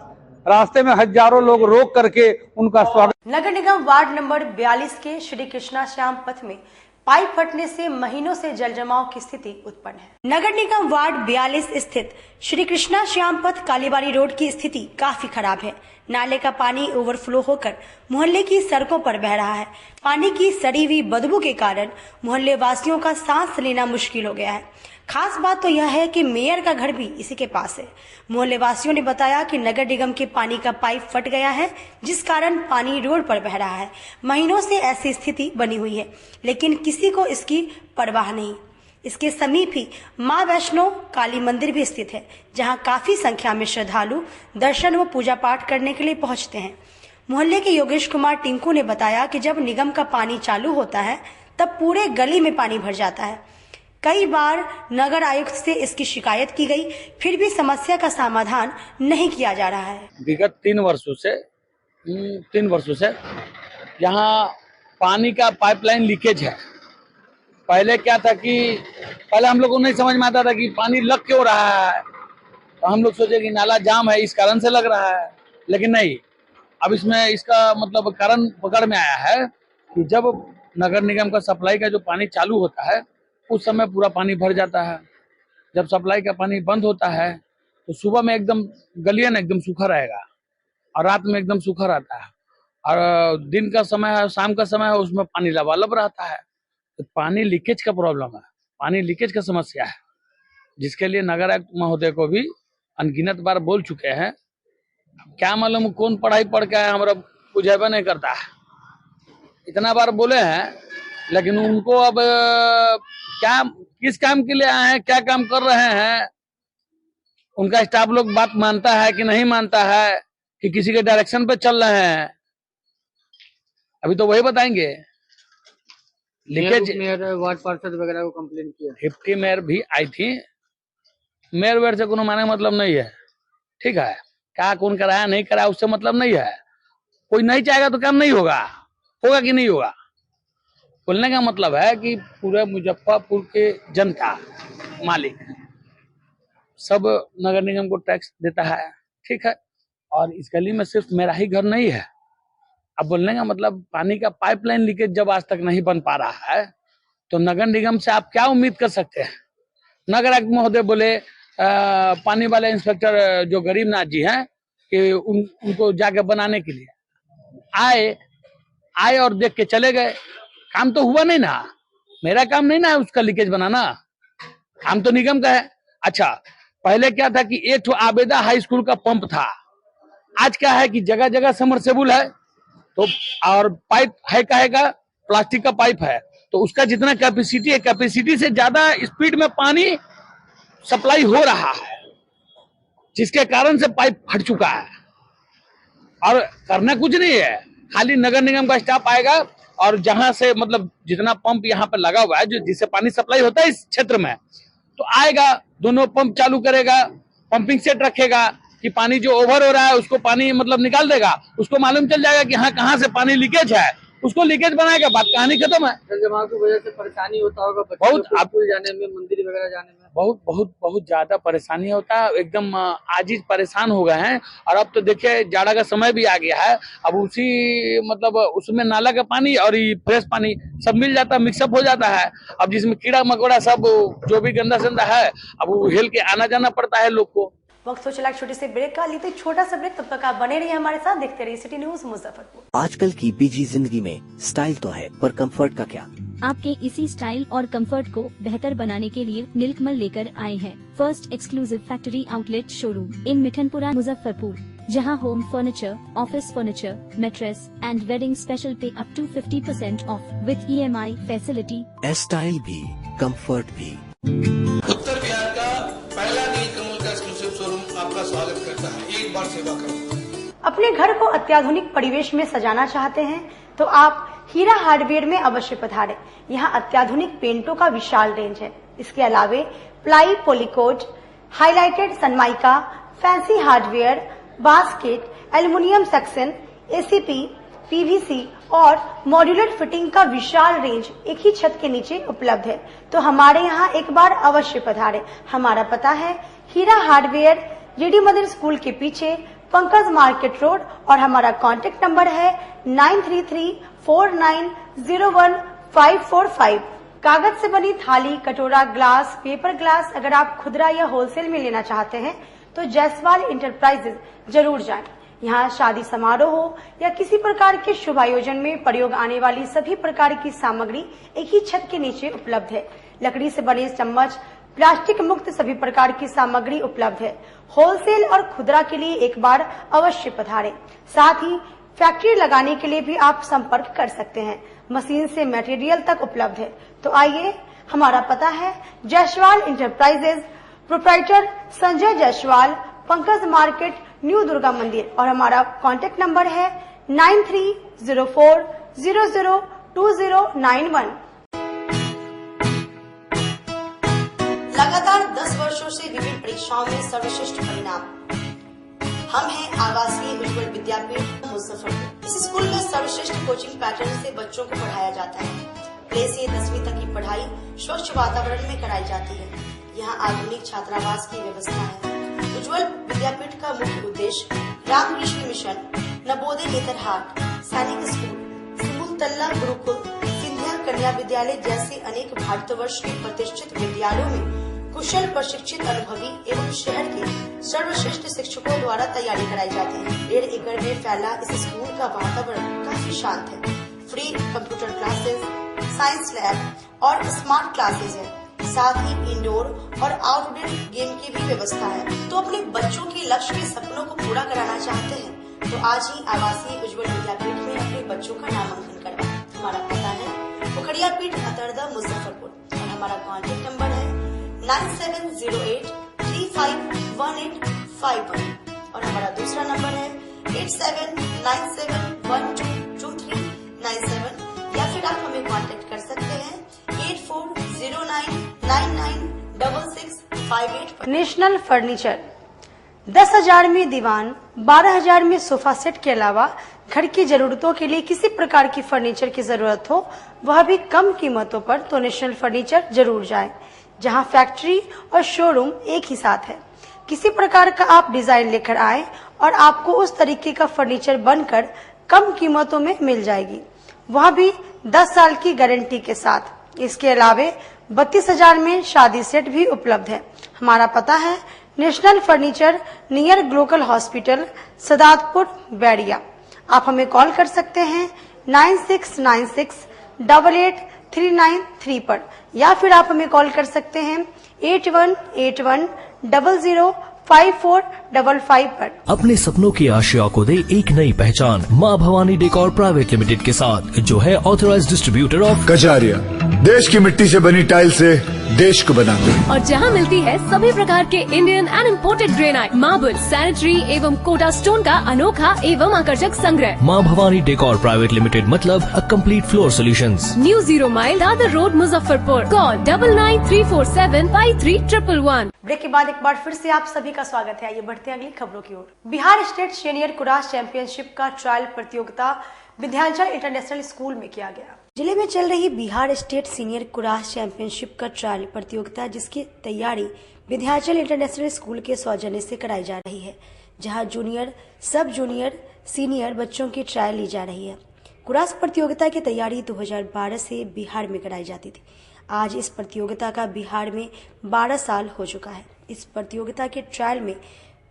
Speaker 15: रास्ते में हजारों लोग रोक करके उनका स्वागत।
Speaker 1: नगर निगम वार्ड नंबर 42 के श्री कृष्णा श्याम पथ में पाइप फटने से महीनों से जल जमाव की स्थिति उत्पन्न है। नगर निगम वार्ड 42 स्थित श्री कृष्णा श्याम पथ कालीबाड़ी रोड की स्थिति काफी खराब है। नाले का पानी ओवरफ्लो होकर मोहल्ले की सड़कों पर बह रहा है। पानी की सड़ी हुई बदबू के कारण मोहल्ले वासियों का सांस लेना मुश्किल हो गया है। खास बात तो यह है कि मेयर का घर भी इसी के पास है। मोहल्ले वासियों ने बताया कि नगर निगम के पानी का पाइप फट गया है, जिस कारण पानी रोड पर बह रहा है। महीनों से ऐसी स्थिति बनी हुई है, लेकिन किसी को इसकी परवाह नहीं। इसके समीप ही मां वैष्णो काली मंदिर भी स्थित है, जहां काफी संख्या में श्रद्धालु दर्शन व पूजा पाठ करने के लिए पहुंचते हैं। मोहल्ले के योगेश कुमार टिंकू ने बताया कि जब निगम का पानी चालू होता है तब पूरे गली में पानी भर जाता है। कई बार नगर आयुक्त से इसकी शिकायत की गई, फिर भी समस्या का समाधान नहीं किया जा रहा है।
Speaker 16: विगत 3 वर्षों से यहाँ पानी का पाइपलाइन लीकेज है। पहले क्या था कि पहले हम लोग को नहीं समझ में आता था कि पानी लग क्यों रहा है, तो हम लोग सोचे कि नाला जाम है इस कारण से लग रहा है, लेकिन नहीं। अब इसमें इसका मतलब कारण पकड़ में आया है कि जब नगर निगम का सप्लाई का जो पानी चालू होता है उस समय पूरा पानी भर जाता है। जब सप्लाई का पानी बंद होता है तो सुबह में एकदम गलियां एकदम सूखा रहेगा और रात में एकदम सूखा रहता है, और दिन का समय है, शाम का समय है, उसमें पानी लबालब रहता है। तो पानी लीकेज का प्रॉब्लम है, पानी लीकेज का समस्या है, जिसके लिए नगर आयुक्त महोदय को भी अनगिनत बार बोल चुके हैं। क्या मालूम कौन पढ़ाई पढ़ के आया, हमारा बुझेबा नहीं करता है। इतना बार बोले हैं, लेकिन उनको अब क्या किस काम के लिए आए हैं, क्या काम कर रहे हैं, उनका स्टाफ लोग बात मानता है कि नहीं मानता है, कि किसी के डायरेक्शन पे चल रहे हैं, अभी तो वही बताएंगे। लीकेज
Speaker 13: मेयर वार्ड पार्षद वगैरह को कंप्लेन किया,
Speaker 16: डिप्टी मेयर भी आई थी। मेयर वेयर से कोनो माने मतलब नहीं है, ठीक है। क्या कौन कराया नहीं कराया उससे मतलब नहीं है। कोई नहीं चाहेगा तो काम नहीं होगा, होगा कि नहीं होगा। बोलने का मतलब है कि पूरे मुजफ्फरपुर के जनता मालिक सब नगर निगम को टैक्स देता है, ठीक है। और इस गली में सिर्फ मेरा ही घर नहीं है। अब बोलने का मतलब पानी का पाइपलाइन लीकेज जब आज तक नहीं बन पा रहा है तो नगर निगम से आप क्या उम्मीद कर सकते हैं। नगर आयुक्त महोदय बोले पानी वाले इंस्पेक्टर जो गरीबनाथ जी हैं कि उनको जाके बनाने के लिए आए और देख के चले गए। काम तो हुआ नहीं ना, मेरा काम नहीं ना है उसका लीकेज बनाना, काम तो निगम का है। अच्छा, पहले क्या था कि एक आबेदा हाई स्कूल का पंप था, आज क्या है कि जगह जगह समरसेबुल है तो और पाइप है कहेगा प्लास्टिक का पाइप है, तो उसका जितना कैपेसिटी है कैपेसिटी से ज्यादा स्पीड में पानी सप्लाई हो रहा है, जिसके कारण से पाइप फट चुका है। और करना कुछ नहीं है, खाली नगर निगम का स्टाफ आएगा और जहां से मतलब जितना पंप यहाँ पे लगा हुआ है जो जिससे पानी सप्लाई होता है इस क्षेत्र में, तो आएगा दोनों पंप चालू करेगा, पंपिंग सेट रखेगा कि पानी जो ओवर हो रहा है उसको पानी मतलब निकाल देगा। उसको मालूम चल जाएगा कि हाँ कहाँ से पानी लीकेज है, उसको लीकेज बनाएगा, बात कहानी खत्म है।
Speaker 13: जलजमाव की वजह से परेशानी होता होगा
Speaker 16: बहुत,
Speaker 13: स्कूल जाने में, मंदिर वगैरह जाने में
Speaker 16: बहुत ज्यादा परेशानी होता है। एकदम आजिज परेशान हो गए हैं। और अब तो देखिए जाड़ा का समय भी आ गया है, अब उसी मतलब उसमें नाला का पानी और ये फ्रेश पानी सब मिल जाता है, मिक्सअप हो जाता है। अब जिसमें कीड़ा मकोड़ा सब जो भी गंदा संदा है अब वो हिल के आना जाना पड़ता है लोग को।
Speaker 1: वक्त हो चला एक छोटे से ब्रेक का, लेते छोटा सा ब्रेक, तब तक आप बने रहिए हमारे साथ, देखते रहिए सिटी न्यूज मुजफ्फरपुर।
Speaker 17: आजकल की बिजी जिंदगी में स्टाइल तो है पर कंफर्ट का क्या।
Speaker 18: आपके इसी स्टाइल और कंफर्ट को बेहतर बनाने के लिए नीलकमल लेकर आए हैं first exclusive factory outlet showroom in Mithanpura Muzaffarpur, जहां home furniture, office furniture, mattress and wedding special पे up to 50% off with EMI facility.
Speaker 17: Style भी कंफर्ट भी।
Speaker 19: उत्तर बिहार का पहला नीलकमल का एक्सक्लूसिव शोरूम आपका स्वागत करता है, एक बार सेवा करो।
Speaker 1: अपने घर को अत्याधुनिक परिवेश में सजाना चाहते हैं तो आप हीरा हार्डवेयर में अवश्य पधारें। यहाँ अत्याधुनिक पेंटों का विशाल रेंज है। इसके अलावे ply, पॉलीकोट, highlighted Sunmica, fancy hardware, basket, aluminium section, ACP, PVC और मॉड्यूलर फिटिंग का विशाल रेंज एक ही छत के नीचे उपलब्ध है। तो हमारे यहाँ एक बार अवश्य पधारें। हमारा पता है हीरा हार्डवेयर, GD मदर स्कूल के पीछे, पंकज मार्केट रोड, और हमारा कॉन्टेक्ट नंबर है 9334901545। कागज से बनी थाली, कटोरा, ग्लास, पेपर ग्लास अगर आप खुदरा या होलसेल में लेना चाहते हैं तो जायसवाल इंटरप्राइजेज जरूर जाएं। यहाँ शादी समारोह हो या किसी प्रकार के शुभ आयोजन में प्रयोग आने वाली सभी प्रकार की सामग्री एक ही छत के नीचे उपलब्ध है। लकड़ी से बने चम्मच, प्लास्टिक मुक्त सभी प्रकार की सामग्री उपलब्ध है। होलसेल और खुदरा के लिए एक बार अवश्य पधारें। साथ ही फैक्ट्री लगाने के लिए भी आप संपर्क कर सकते हैं। मशीन से मटेरियल तक उपलब्ध है। तो आइए, हमारा पता है Jaiswal enterprises, proprietor Sanjay Jaiswal, Pankaj market, new Durga मंदिर, और हमारा कॉन्टेक्ट नंबर है 9304002091। लगातार 10 वर्षों से विभिन्न परीक्षाओं में सर्वश्रेष्ठ परिणाम। हम हैं आवासीय उज्ज्वल विद्यापीठ मुजफ्फरपुर। इस स्कूल में सर्वश्रेष्ठ कोचिंग पैटर्न से बच्चों को पढ़ाया जाता है। प्ले से 10वीं तक की पढ़ाई स्वच्छ वातावरण में कराई जाती है। यहाँ आधुनिक छात्रावास की व्यवस्था है। उज्ज्वल विद्यापीठ का मुख्य उद्देश्य रामकृष्ण मिशन, नवोदय नेतरहाट, सैनिक स्कूल, सिमुल तल्ला गुरुकुल, सिंधिया कन्या विद्यालय जैसे अनेक भारतवर्ष के प्रतिष्ठित विद्यालयों में कुशल, प्रशिक्षित, अनुभवी एवं शहर के सर्वश्रेष्ठ शिक्षकों द्वारा तैयारी कराई जाती है। 1.5 एकड़ में फैला इस स्कूल का वातावरण काफी शांत है। Free computer classes, science lab और स्मार्ट क्लासेस है। साथ ही इंडोर और आउटडोर गेम की भी व्यवस्था है। तो अपने बच्चों के लक्ष्य के सपनों को पूरा कराना चाहते हैं तो आज ही आवासीय उज्ज्वल विद्यापीठ में अपने बच्चों का नामांकन करवाएं। हमारा पता है पोखरिया पीठ, अतरदा, मुजफ्फरपुर, और हमारा कॉन्टेक्ट नंबर है 9708351851 और हमारा दूसरा नंबर है 8797122397 या फिर आप हमें कांटेक्ट कर सकते हैं 8409996658 पर। नेशनल फर्नीचर 10,000 में दीवान, 12,000 में सोफा सेट के अलावा घर की जरूरतों के लिए किसी प्रकार की फर्नीचर की जरूरत हो, वह भी कम कीमतों पर, तो नेशनल फर्नीचर जरूर जाएं, जहां फैक्ट्री और शोरूम एक ही साथ है। किसी प्रकार का आप डिजाइन लेकर आए और आपको उस तरीके का फर्नीचर बनकर कम कीमतों में मिल जाएगी, वह भी 10 साल की गारंटी के साथ। इसके अलावे 32,000 में शादी सेट भी उपलब्ध है। हमारा पता है national furniture, near glocal hospital, Sadatpur, Bairia. आप हमें कॉल कर सकते हैं 9696883993 पर, या फिर आप हमें कॉल कर सकते हैं 8181005455 पर।
Speaker 20: अपने सपनों की आशिया को दे एक नई पहचान माँ भवानी डेकोर प्राइवेट लिमिटेड के साथ, जो है ऑथराइज्ड डिस्ट्रीब्यूटर ऑफ
Speaker 21: कजारिया। देश की मिट्टी से बनी टाइल से देश को बनाते हैं,
Speaker 22: और जहां मिलती है सभी प्रकार के Indian and imported granite, marble, sanitary एवं कोटा स्टोन का अनोखा एवं आकर्षक संग्रह।
Speaker 20: माँ भवानी डेकोर प्राइवेट लिमिटेड मतलब a complete floor solutions.
Speaker 22: New 0 mile Dadar road, Muzaffarpur. Call 9934753111।
Speaker 1: Break के बाद एक बार फिर से आप सभी का स्वागत है। आइए बढ़ते हैं अगली खबरों की ओर। Bihar state senior kurash championship का ट्रायल प्रतियोगिता विंध्याचल इंटरनेशनल स्कूल में किया गया। जिले में चल रही Bihar state senior kurash championship का ट्रायल प्रतियोगिता, जिसकी तैयारी विंध्याचल इंटरनेशनल स्कूल के सौजन्य से कराई जा रही है, जहां जूनियर, सब जूनियर, सीनियर बच्चों की ट्रायल ली जा रही है। कुराश प्रतियोगिता की तैयारी 2012 से बिहार में कराई जाती थी। आज इस प्रतियोगिता का बिहार में 12 साल हो चुका है। इस प्रतियोगिता के ट्रायल में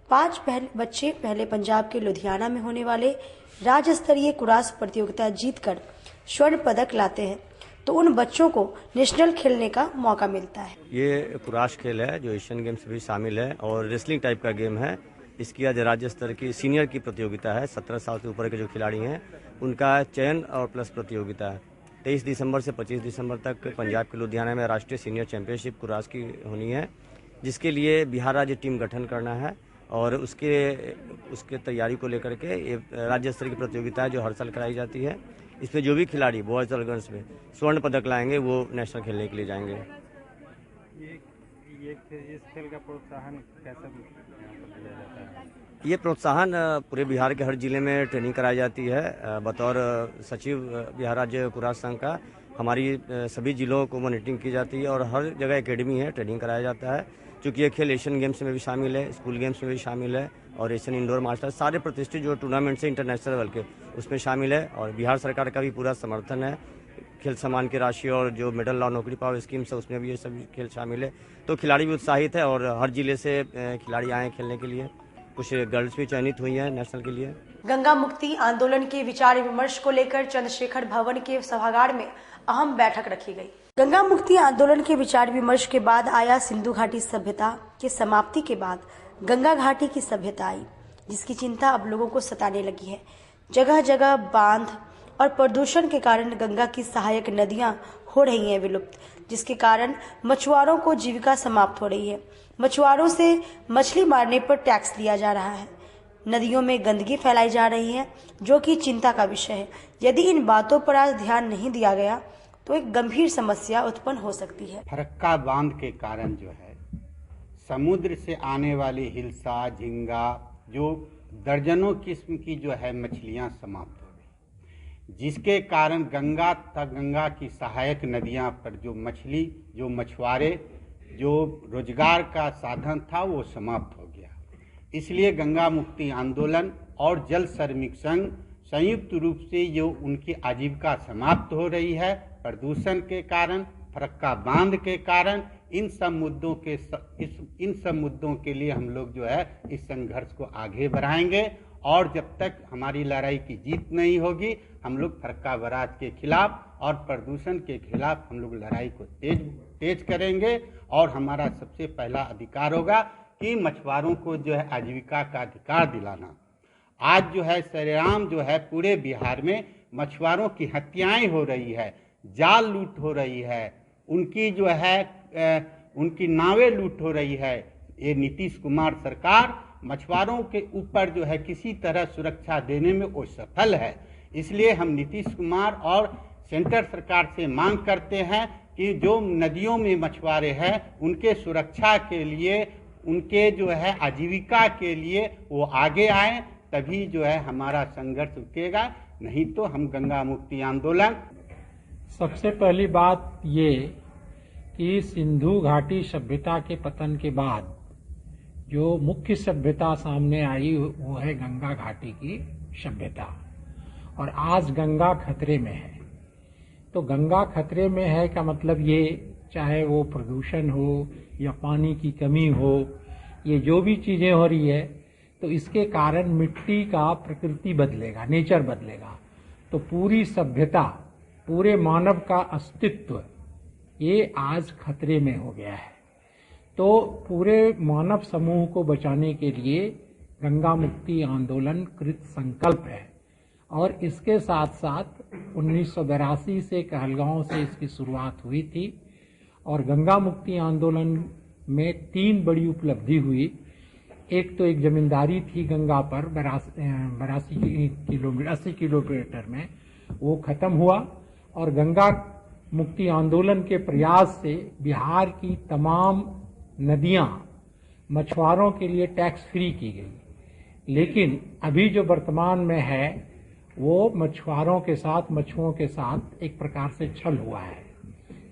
Speaker 1: 5 बच्चे पहले पंजाब के लुधियाना में होने वाले राज्य स्तरीय कुराश प्रतियोगिता जीतकर स्वर्ण पदक लाते हैं, तो उन बच्चों को नेशनल खेलने का मौका मिलता है।
Speaker 23: ये कुराश खेल है जो एशियन गेम्स में भी शामिल है और रेसलिंग टाइप का गेम है। इसकी आज राज्य स्तर की सीनियर की प्रतियोगिता है। 17 साल से ऊपर के जो खिलाड़ी हैं उनका चयन और प्लस प्रतियोगिता है। 23 दिसंबर से 25 दिसंबर तक पंजाब के लुधियाना में राष्ट्रीय सीनियर चैंपियनशिप कुराश की होनी है, जिसके लिए बिहार राज्य टीम गठन करना है और उसके तैयारी को लेकर के ये राज्य स्तरीय की प्रतियोगिता है जो हर साल कराई जाती है। इसमें जो भी खिलाड़ी बॉयज और गर्ल्स में स्वर्ण पदक लाएंगे वो नेशनल खेलने के लिए जाएंगे।
Speaker 14: इस खेल का प्रोत्साहन कैसे दिया जाता है?
Speaker 23: ये प्रोत्साहन पूरे बिहार के हर जिले में ट्रेनिंग कराई जाती है। बतौर सचिव बिहार राज्य कुराश संघ का हमारी सभी जिलों को मॉनिटरिंग की जाती है और हर जगह एकेडमी है, ट्रेनिंग कराया जाता है। क्योंकि ये खेल एशियन गेम्स में भी शामिल है, स्कूल गेम्स में भी शामिल है और एशियन इंडोर मास्टर्स सारे प्रतिष्ठित जो टूर्नामेंट से इंटरनेशनल लेवल के उसमें शामिल है। और बिहार सरकार का भी पूरा समर्थन है। खेल सम्मान की राशि और जो मेडल ला नौकरी पाओ स्कीम्स है उसमें भी ये सभी खेल शामिल है। तो खिलाड़ी भी उत्साहित है और हर जिले से खिलाड़ी आए खेलने के लिए। कुछ गर्ल्स भी चयनित हुई हैं नेशनल के लिए।
Speaker 1: गंगा मुक्ति आंदोलन के विचार विमर्श को लेकर चंद्रशेखर भवन के सभागार में अहम बैठक रखी गई। गंगा मुक्ति आंदोलन के विचार विमर्श के बाद आया सिंधु घाटी सभ्यता की समाप्ति के बाद गंगा घाटी की सभ्यता आई, जिसकी चिंता अब लोगों को सताने लगी है। जगह जगह बांध और प्रदूषण के कारण गंगा की सहायक नदियां हो रही हैं विलुप्त, जिसके कारण मछुआरों को जीविका समाप्त हो रही है। मछुआरों से मछली मारने पर टैक्स लिया जा रहा है। नदियों में गंदगी फैलाई जा रही है, जो कि चिंता का विषय है। यदि इन बातों पर आज ध्यान नहीं दिया गया तो एक गंभीर समस्या उत्पन्न हो सकती है।
Speaker 24: फरक्का बांध के कारण जो है समुद्र से आने वाली हिल्सा, झींगा, जो दर्जनों किस्म की जो है मछलियां समाप्त हो गई, जिसके कारण गंगा की सहायक नदियां पर जो मछली, जो मछुआरे, जो रोजगार का साधन था वो समाप्त हो गया। इसलिए गंगा मुक्ति आंदोलन और जल श्रमिक संघ संयुक्त रूप से जो उनकी आजीविका समाप्त हो रही है प्रदूषण के कारण, फरक्का बांध के कारण, इन सब मुद्दों के लिए हम लोग जो है इस संघर्ष को आगे बढ़ाएंगे। और जब तक हमारी लड़ाई की जीत नहीं होगी हम लोग फरक्का बराज के खिलाफ और प्रदूषण के खिलाफ हम लोग लड़ाई को तेज करेंगे। और हमारा सबसे पहला अधिकार होगा कि मछुआरों को जो है आजीविका का अधिकार दिलाना। आज जो है सरेआम जो है पूरे बिहार में मछुआरों की हत्याएं हो रही है, जाल लूट हो रही है, उनकी जो है उनकी नावें लूट हो रही है। ये नीतीश कुमार सरकार मछुआरों के ऊपर जो है किसी तरह सुरक्षा देने में वो सफल है। इसलिए हम नीतीश कुमार और सेंटर सरकार से मांग करते हैं कि जो नदियों में मछुआरे हैं उनके सुरक्षा के लिए, उनके जो है आजीविका के लिए वो आगे आए, तभी जो है हमारा संघर्ष रुकेगा, नहीं तो हम गंगा मुक्ति आंदोलन।
Speaker 3: सबसे पहली बात ये कि सिंधु घाटी सभ्यता के पतन के बाद जो मुख्य सभ्यता सामने आई वो है गंगा घाटी की सभ्यता, और आज गंगा खतरे में है। तो गंगा खतरे में है का मतलब ये, चाहे वो प्रदूषण हो या पानी की कमी हो, ये जो भी चीजें हो रही है, तो इसके कारण मिट्टी का प्रकृति बदलेगा, नेचर बदलेगा। तो पूरी सभ्यता, पूरे मानव का अस्तित्व ये आज खतरे में हो गया है। तो पूरे मानव समूह को बचाने के लिए गंगा मुक्ति आंदोलन कृत संकल्प है, और इसके साथ साथ 1982 से कहलगांव से इसकी शुरुआत हुई थी, और गंगा मुक्ति आंदोलन में 3 बड़ी उपलब्धि हुई। एक तो एक जमींदारी थी गंगा पर 80 किलोमीटर में, वो खत्म हुआ, और गंगा मुक्ति आंदोलन के प्रयास से बिहार की तमाम नदियां मछुआरों के लिए टैक्स फ्री की गई। लेकिन अभी जो वर्तमान में है वो मछुआरों के साथ, मछुओं के साथ एक प्रकार से छल हुआ है।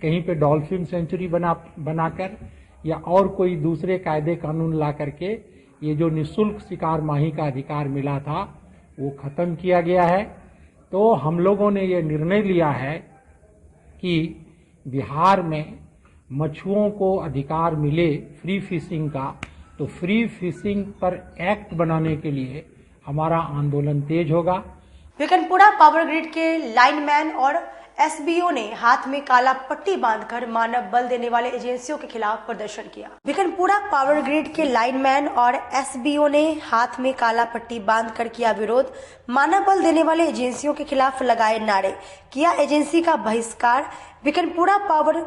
Speaker 3: कहीं पे डॉल्फिन सेंचुरी बनाकर या और कोई दूसरे कायदे कानून ला करके ये जो निःशुल्क शिकार माही का अधिकार मिला था वो खत्म किया गया है। तो हम लोगों ने ये निर्णय लिया है कि बिहार में मछुओं को अधिकार मिले फ्री फिशिंग का, तो फ्री फिशिंग पर एक्ट बनाने के लिए हमारा आंदोलन तेज होगा।
Speaker 1: बिकनपुरा पावर ग्रिड के लाइनमैन और एसबीओ ने हाथ में काला पट्टी बांधकर मानव बल देने वाले एजेंसियों के खिलाफ प्रदर्शन किया। बिकनपुरा पावर ग्रिड के लाइनमैन और एसबीओ ने हाथ में काला पट्टी बांधकर किया विरोध, मानव बल देने वाले एजेंसियों के खिलाफ लगाए नारे, किया एजेंसी का बहिष्कार। बिकनपुरा पावर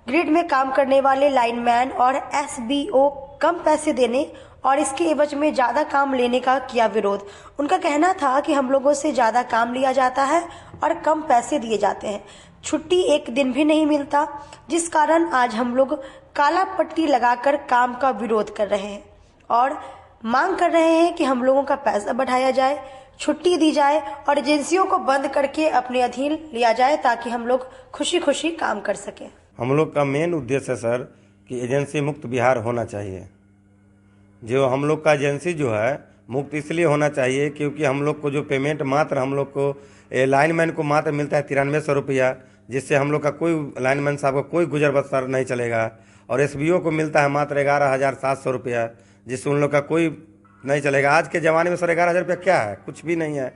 Speaker 1: ग्रिड में काम करने वाले लाइनमैन और एसबीओ कम पैसे देने और इसके एवज में ज्यादा काम लेने का किया विरोध। उनका कहना था कि हम लोगों से ज्यादा काम लिया जाता है और कम पैसे दिए जाते हैं, छुट्टी एक दिन भी नहीं मिलता, जिस कारण आज हम लोग काला पट्टी लगाकर काम का विरोध कर रहे हैं और मांग कर रहे हैं कि हम लोगों का पैसा बढ़ाया जाए, छुट्टी दी जाए और एजेंसियों को बंद करके अपने अधीन लिया जाए, ताकि हम लोग खुशी खुशी काम कर सकें।
Speaker 5: हम लोग का मेन उद्देश्य है सर कि एजेंसी मुक्त बिहार होना चाहिए। जो हम लोग का एजेंसी जो है मुक्त इसलिए होना चाहिए क्योंकि हम लोग को जो पेमेंट मात्र हम लोग को लाइनमैन को मात्र मिलता है 9300 रुपया, जिससे हम लोग का कोई लाइनमैन साहब का कोई गुजर बसर नहीं चलेगा, और एसबीओ को मिलता है मात्र 11,700 रुपया, जिससे उन लोग का कोई नहीं चलेगा। आज के ज़माने में सर 11,000 रुपया क्या है, कुछ भी नहीं है,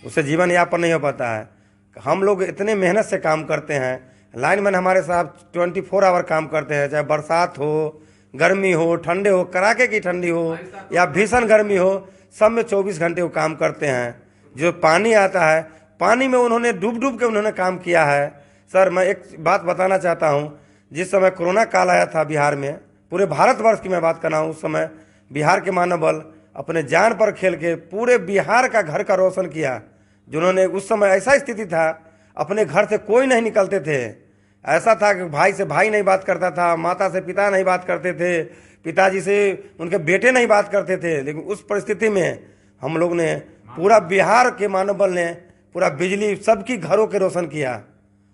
Speaker 5: उससे जीवन यापन नहीं हो पाता है। हम लोग इतने मेहनत से काम करते हैं, लाइनमैन हमारे साथ 24 आवर काम करते हैं, चाहे बरसात हो, गर्मी हो, ठंडे हो, कड़ाके की ठंडी हो या भीषण गर्मी हो, सब में 24 घंटे वो काम करते हैं। जो पानी आता है, पानी में उन्होंने डूब डूब के उन्होंने काम किया है। सर मैं एक बात बताना चाहता हूँ, जिस समय कोरोना काल आया था बिहार में, पूरे भारतवर्ष की मैं बात कर रहा हूँ, उस समय बिहार के मानव बल अपने जान पर खेल के पूरे बिहार का घर का रोशन किया। जिन्होंने उस समय ऐसा स्थिति था, अपने घर से कोई नहीं निकलते थे, ऐसा था कि भाई से भाई नहीं बात करता था, माता से पिता नहीं बात करते थे, पिताजी से उनके बेटे नहीं बात करते थे। लेकिन उस परिस्थिति में हम लोग ने, पूरा बिहार के मानव बल ने पूरा बिजली सबकी घरों के रोशन किया,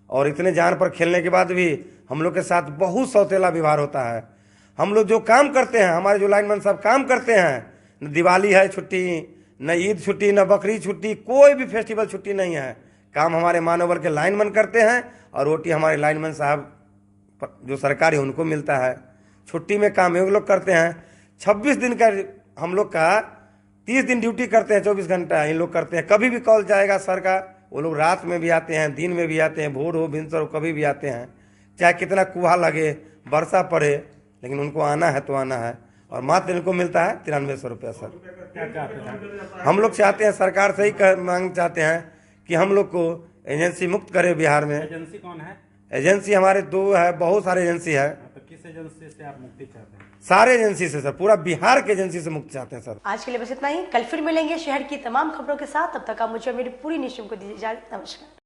Speaker 5: और इतने जान पर खेलने के बाद भी हम लोग के साथ बहुत सौतेला व्यवहार होता है। हम लोग जो काम करते हैं, हमारे जो लाइनमैन साहब काम करते हैं, न दिवाली है छुट्टी, न ईद छुट्टी, न बकरीद छुट्टी, कोई भी फेस्टिवल छुट्टी नहीं है। काम हमारे मानव बल के लाइनमैन करते हैं और रोटी हमारे लाइनमैन साहब जो सरकारी उनको मिलता है। छुट्टी में काम ये लोग करते हैं। 26 दिन का हम लोग का 30 दिन ड्यूटी करते हैं, 24 घंटा इन लोग करते हैं। कभी भी कॉल जाएगा सर का, वो लोग रात में भी आते हैं, दिन में भी आते हैं, भोर हो भिनसर हो, कभी भी आते हैं, चाहे कितना कुहा लगे, वर्षा पड़े, लेकिन उनको आना है तो आना है। और मात्र इनको मिलता है 9300 रुपया। सर हम लोग चाहते हैं, सरकार से ही मांग चाहते हैं कि हम लोग को एजेंसी मुक्त करे बिहार में।
Speaker 14: एजेंसी कौन है?
Speaker 5: एजेंसी हमारे 2 है, बहुत सारे एजेंसी है।
Speaker 14: तो किस किस एजेंसी से आप मुक्ति चाहते हैं?
Speaker 5: सारे एजेंसी से सर, पूरा बिहार के एजेंसी से मुक्ति चाहते हैं सर।
Speaker 1: आज के लिए बस इतना ही। कल फिर मिलेंगे शहर की तमाम खबरों के साथ। तब तक आप मुझे मेरी पूरी टीम को दीजिए इजाजत। नमस्कार।